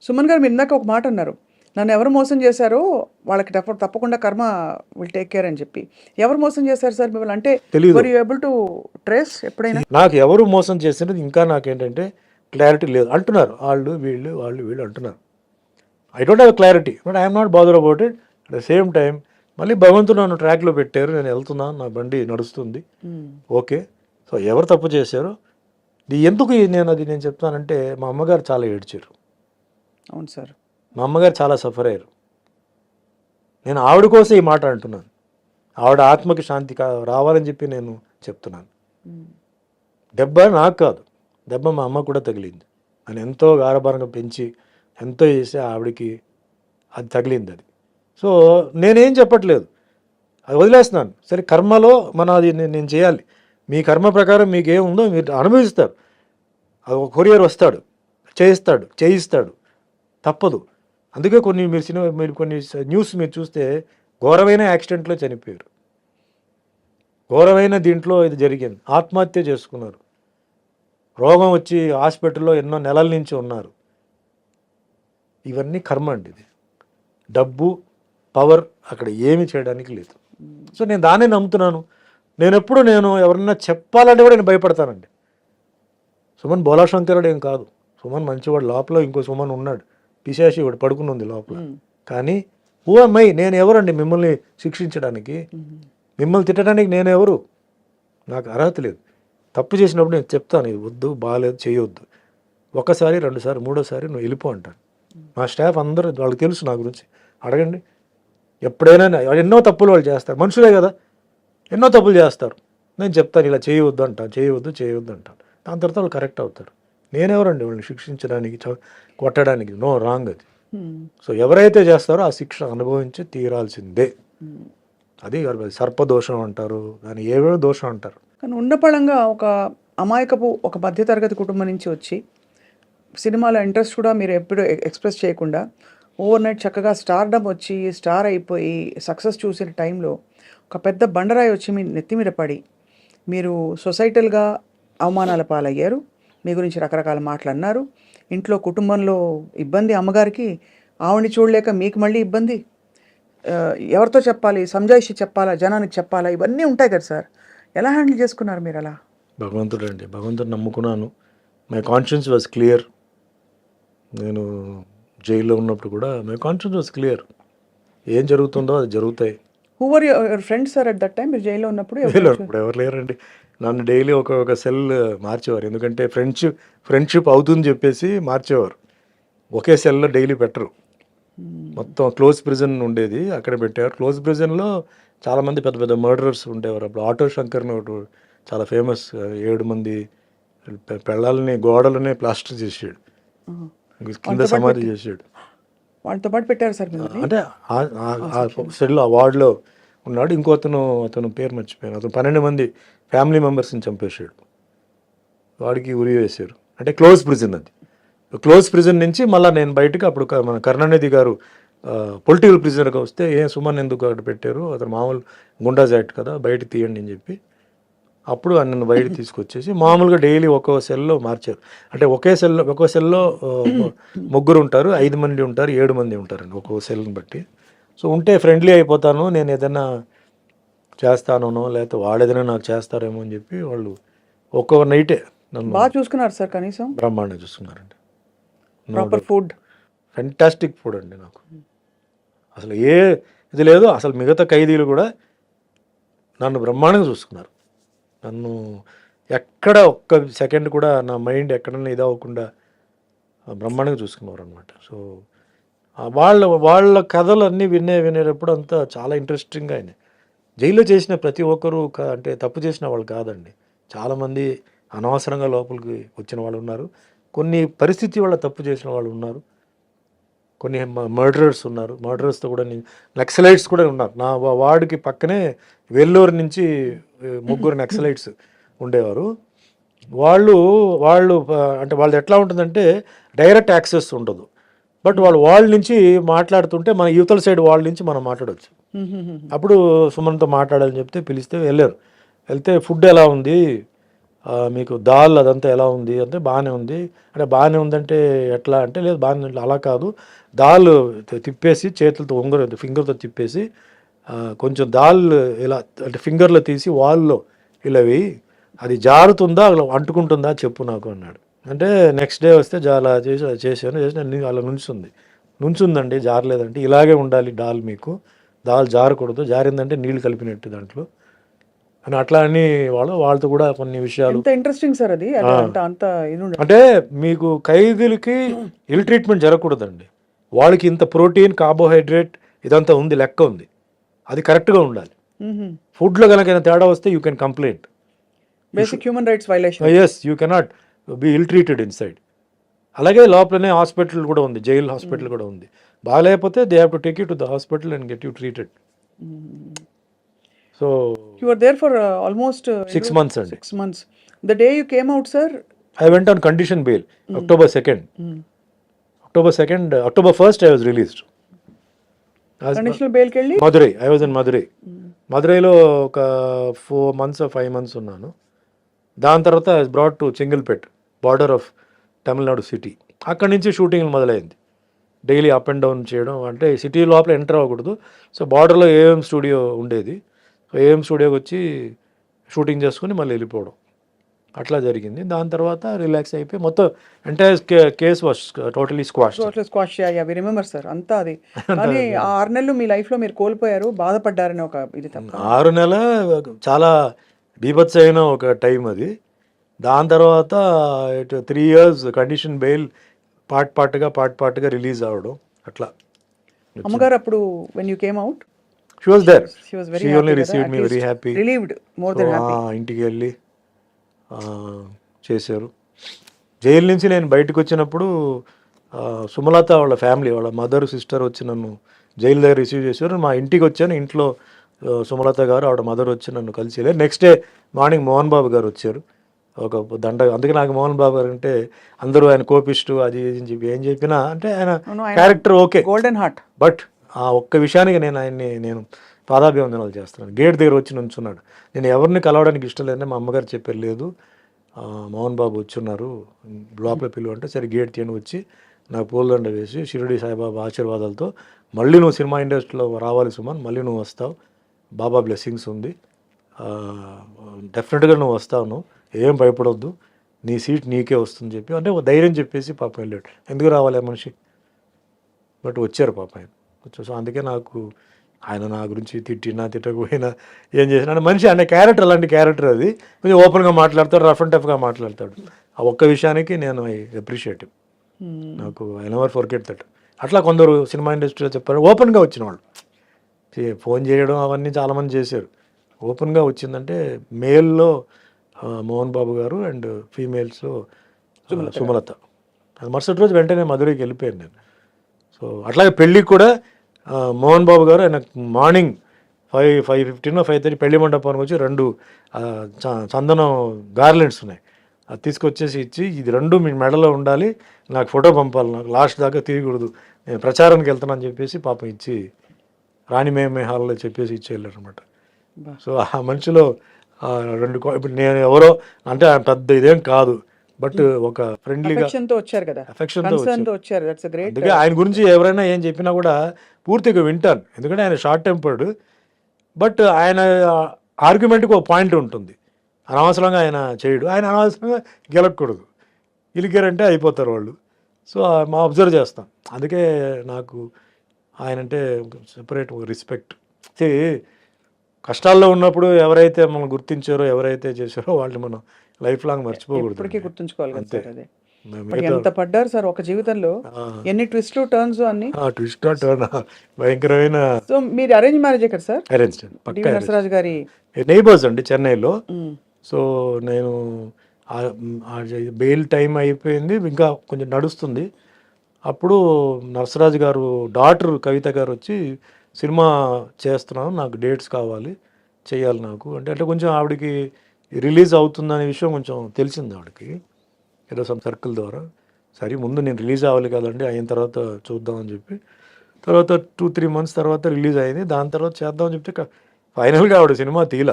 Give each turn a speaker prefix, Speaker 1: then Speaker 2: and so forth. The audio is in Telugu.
Speaker 1: సుమన్ గారు మీరు ఇందాక ఒక మాట అన్నారు, నన్ను ఎవరు మోసం చేశారో వాళ్ళకి తప్పకుండా కర్మ విల్ టేక్ కేర్ అని చెప్పి. ఎవరు మోసం చేశారు సార్ మిమ్మల్ని? అంటే
Speaker 2: తెలీదు.
Speaker 1: Were you able to trace ఎప్పుడైనా?
Speaker 2: నాకు ఎవరు మోసం చేసినది ఇంకా నాకేంటంటే క్లారిటీ లేదు. అంటున్నారు వాళ్ళు వీళ్ళు అంటున్నారు. I don't have clarity, but I'm not bother about it. At the same time మళ్ళీ భగవంతుడు నన్ను ట్రాక్లో పెట్టారు, నేను వెళ్తున్నాను, నా బండి నడుస్తుంది, ఓకే. సో ఎవరు తప్పు చేశారో ఎందుకు నేను చెప్తానంటే, మా అమ్మగారు చాలా ఏడ్చారు.
Speaker 1: అవును సార్.
Speaker 2: మా అమ్మగారు చాలా సఫర్ అయ్యారు. నేను ఆవిడ కోసం ఈ మాట అంటున్నాను. ఆవిడ ఆత్మకి శాంతి రావాలని చెప్పి నేను చెప్తున్నాను. దెబ్బ నాకు కాదు, దెబ్బ మా అమ్మ కూడా తగిలింది. నేను ఎంతో గారభారంగా పెంచి ఎంతో చేసి ఆవిడకి అది తగిలింది. అది సో నేనేం చెప్పట్లేదు, అది వదిలేస్తున్నాను. సరే కర్మలో అది నేను చేయాలి. మీ కర్మ ప్రకారం మీకు ఏముందో మీరు అనుభవిస్తారు. అది ఒక కొరియర్ వస్తాడు, చేయిస్తాడు, తప్పదు. అందుకే మీరు కొన్ని న్యూస్ మీరు చూస్తే ఘోరమైన యాక్సిడెంట్లో చనిపోయారు, ఘోరమైన దీంట్లో ఇది జరిగింది, ఆత్మహత్య చేసుకున్నారు, రోగం వచ్చి హాస్పిటల్లో ఎన్నో నెలల నుంచి ఉన్నారు. ఇవన్నీ కర్మ అండి. ఇది డబ్బు పవర్ అక్కడ ఏమి చేయడానికి లేదు. సో నేను దాన్ని నమ్ముతున్నాను. నేను ఎవరన్నా చెప్పాలంటే కూడా నేను భయపడతానండి. సుమన్ బోలాశంకరుడు ఏం కాదు, సుమన్ మంచివాడు. లోపల ఇంకో సుమన్ ఉన్నాడు, పిశాచి వాడు పడుకుని ఉంది లోపల. కానీ ఓ అమ్మాయి నేను ఎవరండి మిమ్మల్ని శిక్షించడానికి, మిమ్మల్ని తిట్టడానికి నేను ఎవరు? నాకు అర్హత లేదు. తప్పు చేసినప్పుడు నేను చెప్తాను, ఇది వద్దు, బాగాలేదు, చేయొద్దు. ఒకసారి, రెండుసారి, మూడోసారి నువ్వు వెళ్ళిపో అంటాను. మా స్టాఫ్ అందరూ వాళ్ళకి తెలుసు నా గురించి, అడగండి. ఎప్పుడైనా ఎన్నో తప్పులు వాళ్ళు చేస్తారు, మనుషులే కదా, ఎన్నో తప్పులు చేస్తారు. నేను చెప్తాను ఇలా చేయవద్దు అంటాను, చేయవద్దు అంటాను. దాని తర్వాత వాళ్ళు కరెక్ట్ అవుతారు. నేనెవరండి వాళ్ళని శిక్షించడానికి, కొట్టడానికి? నో, రాంగ్ అది. సో ఎవరైతే చేస్తారో ఆ శిక్ష అనుభవించి తీరాల్సిందే. అది సర్పదోషం అంటారు, దాన్ని ఏవేవో దోషం అంటారు.
Speaker 1: కానీ ఉన్నపళంగా ఒక అమాయకపు ఒక మధ్యతరగతి కుటుంబం నుంచి వచ్చి సినిమాలో ఇంట్రెస్ట్ కూడా మీరు ఎప్పుడు ఎక్స్ప్రెస్ చేయకుండా ఓవర్ నైట్ చక్కగా స్టార్డమ్ వచ్చి స్టార్ అయిపోయి సక్సెస్ చూసిన టైంలో ఒక పెద్ద బండరాయి వచ్చి మీ నెత్తి మీద పడి మీరు సొసైటల్గా అవమానాల పాలయ్యారు. మీ గురించి రకరకాల మాటలు అన్నారు. ఇంట్లో కుటుంబంలో ఇబ్బంది, అమ్మగారికి ఆవిడని చూడలేక మీకు మళ్ళీ ఇబ్బంది. ఎవరితో చెప్పాలి, సంజాయిషి చెప్పాలా, జనానికి చెప్పాలా, ఇవన్నీ ఉంటాయి కదా సార్. ఎలా హ్యాండిల్ చేసుకున్నారు మీరు అలా?
Speaker 2: భగవంతుడు నమ్ముకున్నాను. My conscience was clear. నేను జైల్లో ఉన్నప్పుడు కూడా మై కాన్షియన్స్ వాజ్ క్లియర్. ఏం జరుగుతుందో అది జరుగుతాయి.
Speaker 1: Who were your friends sir at that time? మీరు జైల్లో ఉన్నప్పుడు
Speaker 2: ఇప్పుడు ఎవరు లేరండి. నన్ను డైలీ ఒక సెల్ మార్చేవారు, ఎందుకంటే ఫ్రెండ్షిప్ అవుతుందని చెప్పేసి మార్చేవారు. ఒకే సెల్లో డైలీ పెట్టరు. మొత్తం క్లోజ్ ప్రిజన్ ఉండేది, అక్కడ పెట్టేవారు. క్లోజ్ ప్రిజన్లో చాలామంది పెద్ద పెద్ద మర్డరర్స్ ఉండేవారు. అప్పుడు ఆటో శంకర్ని ఒకటి చాలా ఫేమస్, 7 మంది పెళ్ళాలని గోడలనే ప్లాస్టర్ చేసాడు, కింద సమాధి చేసాడు.
Speaker 1: వాళ్ళతో పాటు పెట్టారు సార్ మీరు?
Speaker 2: అంటే ఆ సెల్లో ఆ వార్డులో ఉన్నాడు. అతను పేరు మర్చిపోయాను. అతను 12 మంది ఫ్యామిలీ మెంబర్స్ని చంపేశాడు. వాడికి ఉరి వేశారు. అంటే క్లోజ్ ప్రిజన్ అది. క్లోజ్ ప్రిజన్ నుంచి మళ్ళీ నేను బయటకు, అప్పుడు మన కరుణానిధి గారు పొలిటికల్ ప్రిజనర్గా వస్తే సుమన్ ఎందుకు అక్కడ పెట్టారు, అతను మామూలు గుండాజ్ యాక్ట్ కదా, బయట తీయండి అని చెప్పి అప్పుడు నన్ను బయట తీసుకొచ్చేసి మామూలుగా డైలీ ఒక్కో సెల్లో మార్చారు. అంటే ఒక్కో సెల్లో 3 ఉంటారు, 5 మంది ఉంటారు, 7 మంది ఉంటారండి ఒక్కో సెల్ని బట్టి. సో ఉంటే ఫ్రెండ్లీ అయిపోతాను, నేను ఏదైనా చేస్తానో లేకపోతే వాళ్ళు ఏదైనా నాకు చేస్తారేమో అని చెప్పి వాళ్ళు ఒక్కో నైటే నన్ను
Speaker 1: బాగా చూసుకున్నారు సార్. కనీసం
Speaker 2: బ్రహ్మాండంగా చూసుకున్నారండి.
Speaker 1: ప్రాపర్ ఫుడ్,
Speaker 2: ఫెంటాస్టిక్ ఫుడ్ అండి. నాకు అసలు ఇది లేదు. అసలు మిగతా ఖైదీలు కూడా నన్ను బ్రహ్మాండంగా చూసుకున్నారు. నన్ను ఎక్కడ ఒక్క సెకండ్ కూడా నా మైండ్ ఎక్కడన్నా ఇదవ్వకుండా బ్రహ్మాండంగా చూసుకున్నారు అనమాట. సో వాళ్ళ కథలు అన్నీ వినేటప్పుడు అంతా చాలా ఇంట్రెస్టింగ్గా అయినాయి. జైల్లో చేసిన ప్రతి ఒక్కరూ అంటే తప్పు చేసిన వాళ్ళు కాదండి. చాలామంది అనవసరంగా లోపలికి వచ్చిన వాళ్ళు ఉన్నారు, కొన్ని పరిస్థితి వల్ల తప్పు చేసిన వాళ్ళు ఉన్నారు, కొన్ని మర్డరర్స్ ఉన్నారు. మర్డరర్స్తో కూడా నక్సలైట్స్ కూడా ఉన్నారు. నా వార్డుకి పక్కనే వెల్లూరు నుంచి 3 నక్సలైట్స్ ఉండేవారు. వాళ్ళు అంటే వాళ్ళది ఎట్లా ఉంటుందంటే డైరెక్ట్ యాక్సెస్ ఉండదు, బట్ వాళ్ళ నుంచి మాట్లాడుతుంటే మన యువతల సైడ్ వాళ్ళ నుంచి మనం మాట్లాడవచ్చు. అప్పుడు సుమన్తో మాట్లాడాలని చెప్తే పిలిస్తే వెళ్తే ఫుడ్ ఎలా ఉంది, మీకు దాల్ అదంతా ఎలా ఉంది అంటే బాగానే ఉంది. అంటే బాగానే ఉందంటే ఎట్లా అంటే లేదు బాగానే ఉంది అలా కాదు, దాల్ తిప్పేసి చేతులతో ఫింగర్తో తిప్పేసి కొంచెం దాల్ ఇలా అంటే ఫింగర్లో తీసి వాల్లో ఇలా వేయి, అది జారుతుందా అలా అంటుకుంటుందా చెప్పు నాకు అన్నాడు. అంటే నెక్స్ట్ డే వస్తే అలా చేశాను అలా నుంచుందండి జారలేదంటే ఇలాగే ఉండాలి దాల్ జారకూడదు, జారిందంటే నీళ్ళు కలిపినట్టు దాంట్లో అని అట్లా అని వాళ్ళతో కూడా కొన్ని విషయాలు.
Speaker 1: ఎంత ఇంట్రెస్టింగ్ సార్ అది అంత ఇది
Speaker 2: అంటే మీకు ఖైదీలకి ఇల్ ట్రీట్మెంట్ జరగకూడదండి, వాళ్ళకి ఇంత ప్రోటీన్ కార్బోహైడ్రేట్ ఇదంతా ఉంది, లెక్క ఉంది, అది కరెక్ట్గా ఉండాలి. ఫుడ్లో కనుక తేడా వస్తే you can complaint,
Speaker 1: basic human rights violation.
Speaker 2: Yes you cannot be ill treated inside. అలాగే లోపలనే హాస్పిటల్ కూడా ఉంది, జైల్ హాస్పిటల్ కూడా ఉంది. బాగాలేకపోతే they have to take you to the hospital and get you treated. So
Speaker 1: you were there for almost
Speaker 2: 6 months అండి.
Speaker 1: 6 months. The day you came out, sir,
Speaker 2: I went on condition bail. October 2nd. October 1st I was released.
Speaker 1: Conditional బెయిల్కి వెళ్ళి
Speaker 2: Madurai, I was in Madurai. మధురైలో ఒక 4 months 5 months ఉన్నాను. దాని తర్వాత I was brought to చెంగిల్పేట్, border of Tamil Nadu city. అక్కడి నుంచి షూటింగ్ మొదలైంది. డైలీ అప్ అండ్ డౌన్ చేయడం, అంటే సిటీ లోపల ఎంటర్ అవ్వకూడదు. సో బార్డర్లో ఏఎం స్టూడియో ఉండేది, సో ఏఎం స్టూడియోకి వచ్చి షూటింగ్ చేసుకుని మళ్ళీ వెళ్ళిపోవడం, అట్లా జరిగింది. దాని తర్వాత రిలాక్స్ అయిపోయి మొత్తం entire case was totally squash.
Speaker 1: We remember sir అంతా అది. కానీ ఆ 6 నెలలు మీ లైఫ్లో మీరు కోల్పోయారు, బాధపడ్డారని ఒక ఇది తప్ప.
Speaker 2: 6 నెలలు చాలా బీభత్స అయిన ఒక టైం అది. దాని తర్వాత 3 years కండిషన్ బెయిల్ పార్ట్గా రిలీజ్ అవ్వడం అట్లా.
Speaker 1: అమ్మగారు అప్పుడు when you came out,
Speaker 2: she was there,
Speaker 1: she was very
Speaker 2: she
Speaker 1: happy
Speaker 2: only
Speaker 1: కదా,
Speaker 2: received
Speaker 1: at
Speaker 2: me very
Speaker 1: least
Speaker 2: happy,
Speaker 1: relieved, more than happy.
Speaker 2: ఇంటికి వెళ్ళి చేశారు. జైలు నుంచి నేను బయటకు వచ్చినప్పుడు సుమలత వాళ్ళ ఫ్యామిలీ, వాళ్ళ మదర్ సిస్టర్ వచ్చి నన్ను జైలు దగ్గర రిసీవ్ చేశారు. మా ఇంటికి వచ్చాను, ఇంట్లో సుమలత గారు ఆవిడ మదర్ వచ్చి నన్ను కలిసి వెళ్ళారు. Next day morning Mohan Babu గారు వచ్చారు, ఒక దండ. అందుకే నాకు మోహన్ బాబు గారు అంటే అందరూ ఆయన కోపిస్టు, అది అని చెప్పి ఏం చెప్పినా అంటే ఆయన character okay,
Speaker 1: golden heart.
Speaker 2: But ఆ ఒక్క విషయానికి నేను పాదాభివందనాలు చేస్తున్నాను. గేట్ దగ్గర వచ్చి నుంచున్నాడు. నేను ఎవరిని కలవడానికి ఇష్టం లేదని మా అమ్మగారు చెప్పారు, లేదు మోహన్ బాబు వచ్చున్నారు లోపల పిలువ అంటే, సరే గేట్ తీయని వచ్చి నాకు పూలదండ వేసి షిరిడి సాయిబాబా ఆశీర్వాదాలతో మళ్ళీ నువ్వు సినిమా ఇండస్ట్రీలో రావాలి సుమన్, మళ్ళీ నువ్వు వస్తావు, బాబా బ్లెస్సింగ్స్ ఉంది, డెఫినెట్గా నువ్వు వస్తావు, నువ్వు ఏం భయపడొద్దు, నీ సీట్ నీకే వస్తుంది చెప్పి అంటే ధైర్యం చెప్పేసి పాపం వెళ్ళాడు. ఎందుకు రావాలి ఆ మనిషి, బట్ వచ్చారు పాప ఆయన వచ్చారు. సో అందుకే నాకు ఆయన నా గురించి తిట్టకపోయినా ఏం చేసినా మనిషి అనే క్యారెక్టర్, అలాంటి క్యారెక్టర్ అది. కొంచెం ఓపెన్గా మాట్లాడతాడు, రఫ్ అండ్ టఫ్గా మాట్లాడతాడు. ఆ ఒక్క విషయానికి నేను ఐ అప్రిషియేట్, నాకు ఐ నెవర్ ఫర్గెట్ దట్. అట్లా కొందరు సినిమా ఇండస్ట్రీలో చెప్పారు, ఓపెన్గా వచ్చిన వాళ్ళు ఫోన్ చేయడం అవన్నీ చాలామంది చేశారు. ఓపెన్గా వచ్చిందంటే మేల్లో మోహన్ బాబు గారు అండ్ ఫీమేల్స్లో సుమలత. అది మరుసటి రోజు వెంటనే మధురైకి వెళ్ళిపోయాను నేను. సో అట్లాగే పెళ్ళికి కూడా మోహన్ బాబు గారు ఆయన మార్నింగ్ 5:15 or 5:30 పెళ్లి మండపానికి వచ్చి 2 చందనం గార్లెండ్స్ ఉన్నాయి, అది తీసుకొచ్చేసి ఇచ్చి, ఇది 2 మీ మెడలో ఉండాలి, నాకు ఫోటో పంపాలి, నాకు లాస్ట్ దాకా తీయకూడదు, నేను ప్రచారానికి వెళ్తానని చెప్పేసి పాపం ఇచ్చి రాణి మేమే హాల్లో చెప్పేసి ఇచ్చి వెళ్ళారు అనమాట. సో ఆ మనిషిలో 2 ఇప్పుడు నేను ఎవరో అంటే పెద్ద ఇదేం కాదు, బట్ ఒక ఫ్రెండ్లీగా
Speaker 1: వచ్చారు కదా,
Speaker 2: అఫెక్షన్తో
Speaker 1: వచ్చారు. That's great.
Speaker 2: అందుకే ఆయన గురించి ఎవరైనా ఏం చెప్పినా కూడా పూర్తిగా వింటాను, ఎందుకంటే ఆయన షార్ట్ టెంపర్డ్, బట్ ఆయన ఆర్గ్యుమెంట్కి ఒక పాయింట్ ఉంటుంది, అనవసరంగా ఆయన చేయడు, ఆయన అనవసరంగా గెలకూడదు, గెలికారంటే అయిపోతారు వాళ్ళు. సో మా అబ్జర్వ్ చేస్తాం, అందుకే నాకు ఆయన అంటే సెపరేట్ రెస్పెక్ట్. కష్టాల్లో ఉన్నప్పుడు ఎవరైతే మనం గుర్తించారో, ఎవరైతే చేశారో వాళ్ళని మనం లైఫ్ లాంగ్ మర్చిపోకూడదు,
Speaker 1: ఇప్పటికీ గుర్తుంచుకోవాలి కదా సార్. అదే ఎంత పడ్డారు సార్ ఒక జీవితంలో, ఎన్ని ట్విస్ట్లు టర్న్స్ అన్ని.
Speaker 2: ట్విస్ట్ టర్న్ భయంకరమైన.
Speaker 1: సో మీరు అరేంజ్ మ్యారేజ్ కదా సార్?
Speaker 2: అరేంజ్
Speaker 1: డివి నరసరాజు గారి
Speaker 2: నైబర్స్ అండి చెన్నైలో. సో నేను బెయిల్ టైం అయిపోయింది, ఇంకా కొంచెం నడుస్తుంది. అప్పుడు నరసరాజు గారు డాటర్ కవిత గారు వచ్చి, సినిమా చేస్తున్నాను, నాకు డేట్స్ కావాలి, చేయాలి నాకు అంటే కొంచెం ఆవిడకి రిలీజ్ అవుతుందనే విషయం కొంచెం తెలిసింది ఆవిడకి, ఏదో సమ్ సర్కిల్ ద్వారా. సరే ముందు నేను రిలీజ్ అవ్వాలి కదండి, అయిన తర్వాత చూద్దామని చెప్పి, తర్వాత 2-3 months తర్వాత రిలీజ్ అయింది. దాని తర్వాత చేద్దామని చెప్తే ఫైనల్గా ఆవిడ సినిమా తీల.